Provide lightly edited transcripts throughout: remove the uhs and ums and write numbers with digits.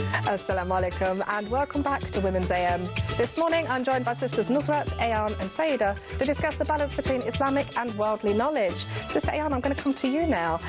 Assalamu alaikum and welcome back to Women's AM. This morning I'm joined by Sisters Nusrat, Ayan and Saiyyidah to discuss the balance between Islamic and worldly knowledge. Sister Ayan, I'm going to come to you now.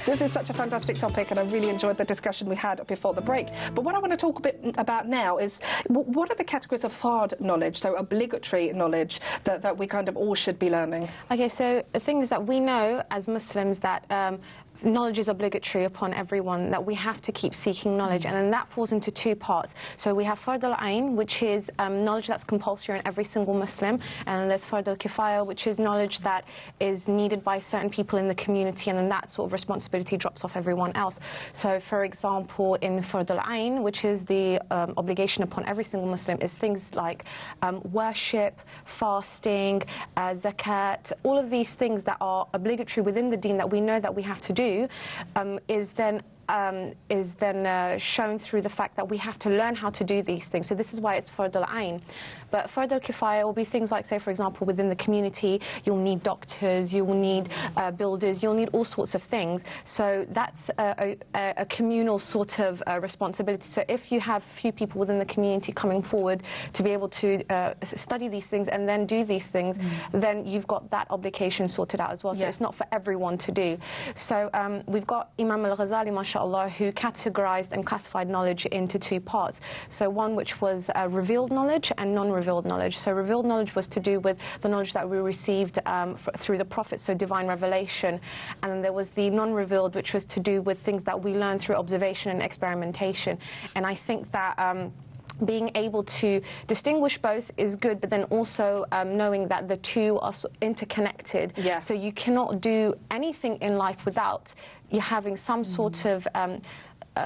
This is such a fantastic topic and I really enjoyed the discussion we had before the break. But what I want to talk a bit about now is what are the categories of fard knowledge, so obligatory knowledge that we kind of all should be learning? Okay, so the thing is that we know as Muslims that knowledge is obligatory upon everyone, that we have to keep seeking knowledge, and then that falls into two parts. So we have fard al-ain, which is knowledge that's compulsory on every single Muslim, and then there's fard al-kifaya, which is knowledge that is needed by certain people in the community, and then that sort of responsibility drops off everyone else. So for example, in fard al-ain, which is the obligation upon every single Muslim, is things like worship, fasting, zakat, all of these things that are obligatory within the deen that we know that we have to do, is then shown through the fact that we have to learn how to do these things. So this is why it's fard al-ain. But fard al-kifaya will be things like, say, for example, within the community, you'll need doctors, you will need builders, you'll need all sorts of things. So that's a communal sort of responsibility. So if you have few people within the community coming forward to be able to study these things and then do these things, then you've got that obligation sorted out as well. So it's not for everyone to do. So we've got Imam al-Ghazali, mashallah, who categorized and classified knowledge into two parts. So one which was revealed knowledge and non-revealed knowledge. So revealed knowledge was to do with the knowledge that we received through the prophets, so divine revelation. And then there was the non-revealed, which was to do with things that we learned through observation and experimentation. And I think that being able to distinguish both is good, but then also knowing that the two are interconnected. Yeah. So you cannot do anything in life without you having some sort of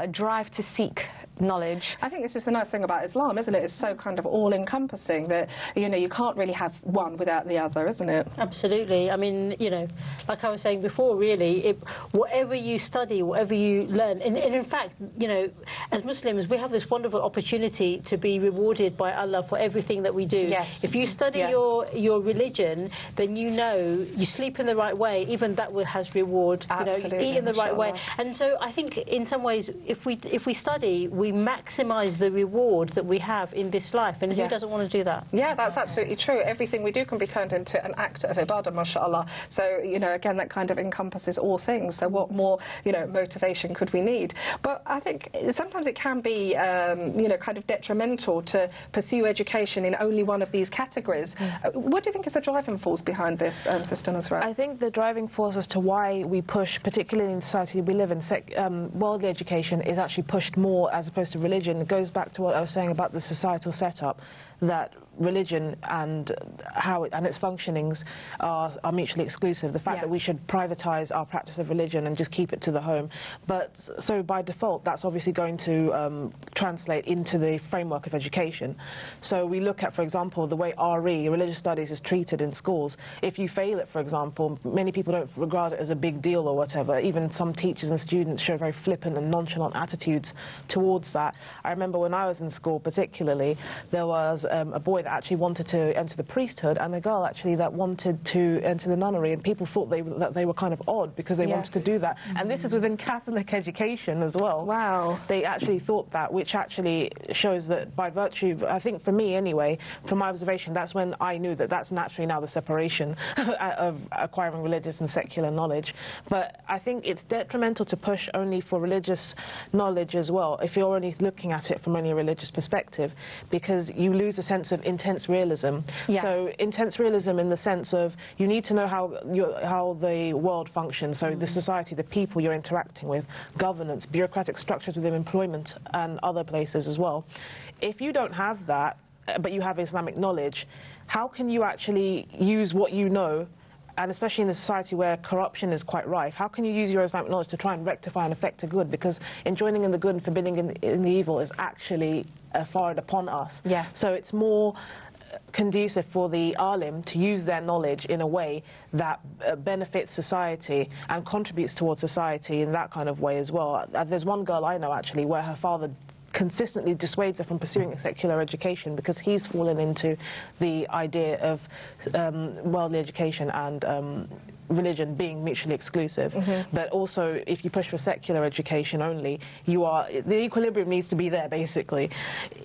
drive to seek knowledge. I think this is the nice thing about Islam, isn't it? It's so kind of all-encompassing that, you know, you can't really have one without the other, isn't it? Absolutely. I mean, you know, like I was saying before, really, whatever you study, whatever you learn, and in fact, you know, as Muslims, we have this wonderful opportunity to be rewarded by Allah for everything that we do. Yes. If you study your religion, then you know you sleep in the right way, even that has reward. Absolutely. You know, you eat in the right way. And so I think in some ways, if we study, we maximise the reward that we have in this life, and who doesn't want to do that? Yeah, that's absolutely true. Everything we do can be turned into an act of ibadah, mashallah. So, you know, again, that kind of encompasses all things. So what more, you know, motivation could we need? But I think sometimes it can be, you know, kind of detrimental to pursue education in only one of these categories. What do you think is the driving force behind this, Sister Nusrat? I think the driving force as to why we push, particularly in the society we live in, worldly education is actually pushed more as opposed to religion. It goes back to what I was saying about the societal setup, that religion and how and its functionings are mutually exclusive. The fact that we should privatise our practice of religion and just keep it to the home. But so by default, that's obviously going to translate into the framework of education. So we look at, for example, the way RE, religious studies, is treated in schools. If you fail it, for example, many people don't regard it as a big deal or whatever. Even some teachers and students show very flippant and nonchalant attitudes towards that. I remember when I was in school, particularly, there was a boy that actually wanted to enter the priesthood, and a girl actually that wanted to enter the nunnery, and people thought that they were kind of odd because they wanted to do that. And this is within Catholic education as well. Wow. They actually thought that, which actually shows that by virtue, I think for me anyway, from my observation, that's when I knew that that's naturally now the separation of acquiring religious and secular knowledge. But I think it's detrimental to push only for religious knowledge as well, if you're only looking at it from only a religious perspective, because you lose a sense of intense realism. So intense realism in the sense of you need to know how the world functions, so the society, the people you're interacting with, governance, bureaucratic structures within employment and other places as well. If you don't have that, but you have Islamic knowledge, how can you actually use what you know, and especially in a society where corruption is quite rife, how can you use your Islamic knowledge to try and rectify and affect a good? Because enjoining in the good and forbidding in the evil is actually far upon us. So it's more conducive for the alim to use their knowledge in a way that benefits society and contributes towards society in that kind of way as well. There's one girl I know actually where her father consistently dissuades her from pursuing a secular education because he's fallen into the idea of worldly education and religion being mutually exclusive. But also, if you push for secular education only, the equilibrium needs to be there, basically.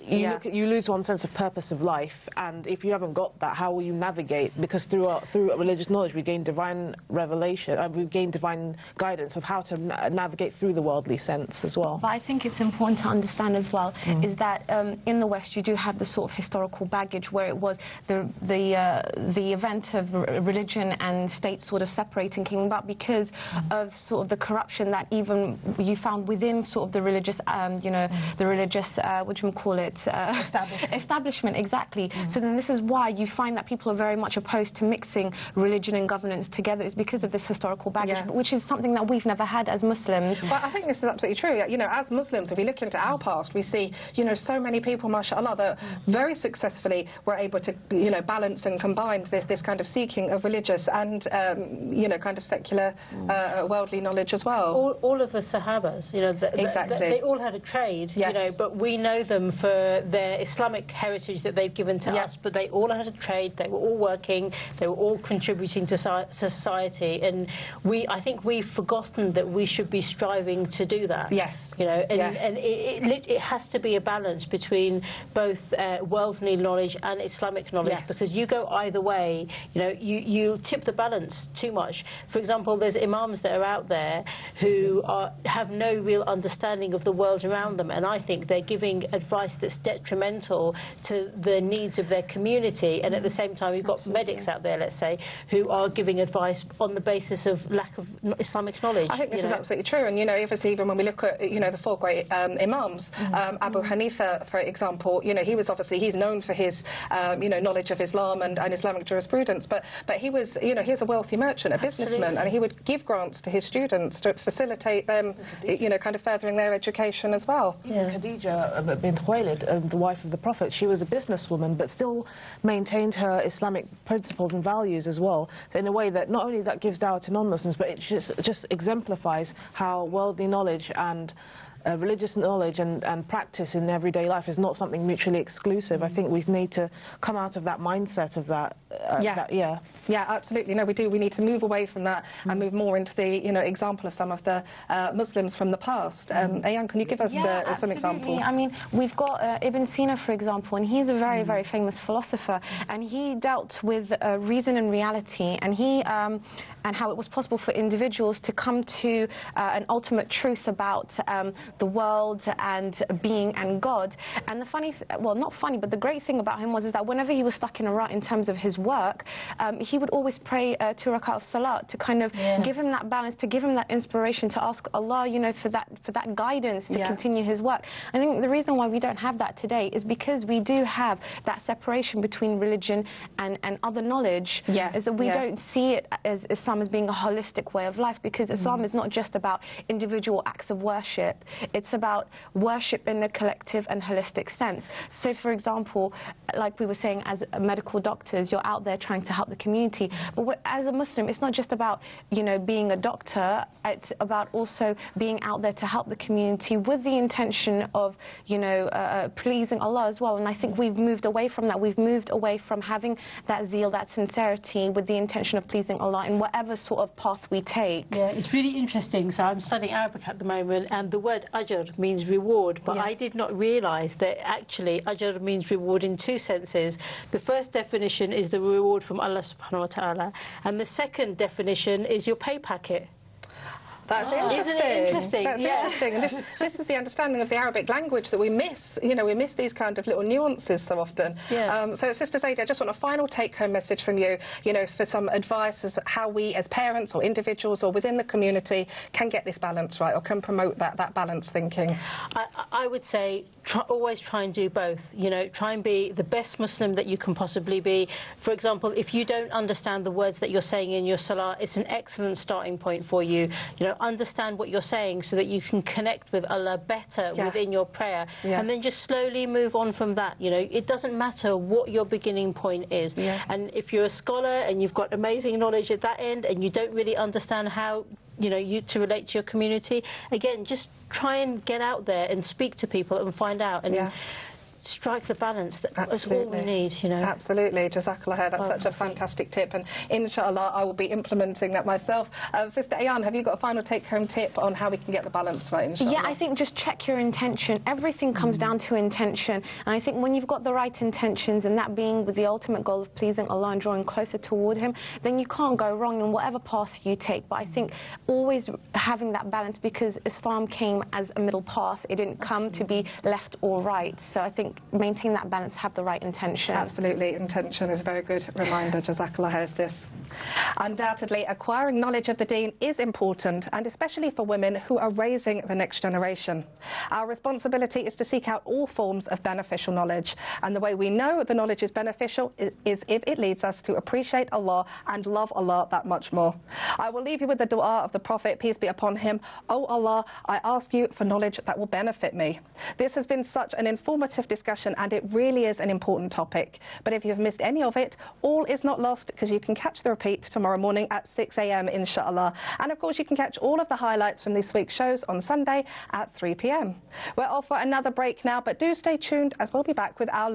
You lose one sense of purpose of life, and if you haven't got that, how will you navigate? Because through religious knowledge, we gain divine revelation, we gain divine guidance of how to navigate through the worldly sense as well. But I think it's important to understand as well is that in the West you do have the sort of historical baggage where it was the event of religion and state sort of separating came about because of sort of the corruption that even you found within sort of the religious, the religious, establishment, exactly. So then this is why you find that people are very much opposed to mixing religion and governance together. It's because of this historical baggage, which is something that we've never had as Muslims. Well, I think this is absolutely true. You know, as Muslims, if we look into our past, we see, you know, so many people, mashallah, that very successfully were able to, you know, balance and combine this kind of seeking of religious and, you know, kind of secular, worldly knowledge as well. All of the Sahabas, you know, they all had a trade, you know, but we know them for their Islamic heritage that they've given to us, but they all had a trade, they were all working, they were all contributing to society, and I think we've forgotten that we should be striving to do that. Yes. You know, and it has to be a balance between both worldly knowledge and Islamic knowledge, because you go either way, you know, you tip the balance too much. For example, there's imams that are out there who have no real understanding of the world around them, and I think they're giving advice that's detrimental to the needs of their community, and at the same time you've got medics out there, let's say, who are giving advice on the basis of lack of Islamic knowledge. I think this is absolutely true, and you know, even when we look at, you know, the four great imams, Abu Hanifa, for example, you know, he's known for his you know, knowledge of Islam and Islamic jurisprudence, but he was, you know, he was a wealthy merchant, a businessman, and he would give grants to his students to facilitate them, you know, kind of furthering their education as well. Khadija bint Khuwaylid, the wife of the Prophet, she was a businesswoman, but still maintained her Islamic principles and values as well, in a way that not only that gives dawah to non-Muslims, but it just exemplifies how worldly knowledge and religious knowledge and practice in everyday life is not something mutually exclusive. I think we need to come out of that mindset of that. Yeah, absolutely. No, we do. We need to move away from that and move more into the, you know, example of some of the Muslims from the past. Ayan, can you give us some examples? I mean, we've got Ibn Sina, for example, and he's a very, very famous philosopher, and he dealt with reason and reality, and and how it was possible for individuals to come to an ultimate truth about the world and being and God. And the funny, well, not funny, but the great thing about him is that whenever he was stuck in a rut in terms of his work, he would always pray 2 rak'ah of salat to kind of give him that balance, to give him that inspiration, to ask Allah, you know, for that guidance to continue his work. I think the reason why we don't have that today is because we do have that separation between religion and other knowledge, is that we don't see it as Islam as being a holistic way of life, because Islam is not just about individual acts of worship. It's about worship in a collective and holistic sense. So, for example, like we were saying, as medical doctors, you're out there trying to help the community. But as a Muslim, it's not just about, you know, being a doctor. It's about also being out there to help the community with the intention of, you know, pleasing Allah as well. And I think we've moved away from that. We've moved away from having that zeal, that sincerity, with the intention of pleasing Allah in whatever sort of path we take. Yeah, it's really interesting. So I'm studying Arabic at the moment, and the word ajr means reward, but I did not realise that actually ajr means reward in two senses. The first definition is the reward from Allah subhanahu wa ta'ala, and the second definition is your pay packet. That's interesting. Isn't it interesting? That's interesting. And this is the understanding of the Arabic language that we miss. You know, we miss these kind of little nuances so often. So, Sister Zaidi, I just want a final take-home message from you, you know, for some advice as how we, as parents or individuals or within the community, can get this balance right, or can promote that balanced thinking. I would say always try and do both. You know, try and be the best Muslim that you can possibly be. For example, if you don't understand the words that you're saying in your salah, it's an excellent starting point for you. You know, understand what you're saying so that you can connect with Allah better within your prayer, and then just slowly move on from that. You know, it doesn't matter what your beginning point is, and if you're a scholar and you've got amazing knowledge at that end and you don't really understand how, you know, to relate to your community, again, just try and get out there and speak to people and find out. And strike the balance. That's all we need, you know. Absolutely. Jazakallah khair. That's such a fantastic tip, and inshallah I will be implementing that myself. Sister Ayan, have you got a final take-home tip on how we can get the balance right, inshallah? Yeah, I think just check your intention. Everything comes down to intention, and I think when you've got the right intentions, and that being with the ultimate goal of pleasing Allah and drawing closer toward Him, then you can't go wrong in whatever path you take. But I think always having that balance, because Islam came as a middle path. It didn't come to be left or right. So I think maintain that balance, have the right intention. Absolutely. Intention is a very good reminder. Jazakallah khair, sis. Undoubtedly, acquiring knowledge of the deen is important, and especially for women who are raising the next generation. Our responsibility is to seek out all forms of beneficial knowledge, and the way we know the knowledge is beneficial is if it leads us to appreciate Allah and love Allah that much more. I will leave you with the dua of the Prophet, peace be upon him. O Allah, I ask you for knowledge that will benefit me. This has been such an informative discussion, and it really is an important topic. But if you've missed any of it, all is not lost, because you can catch the repeat tomorrow morning at 6 a.m. inshallah. And of course you can catch all of the highlights from this week's shows on Sunday at 3 p.m. We're off for another break now, but do stay tuned, as we'll be back with our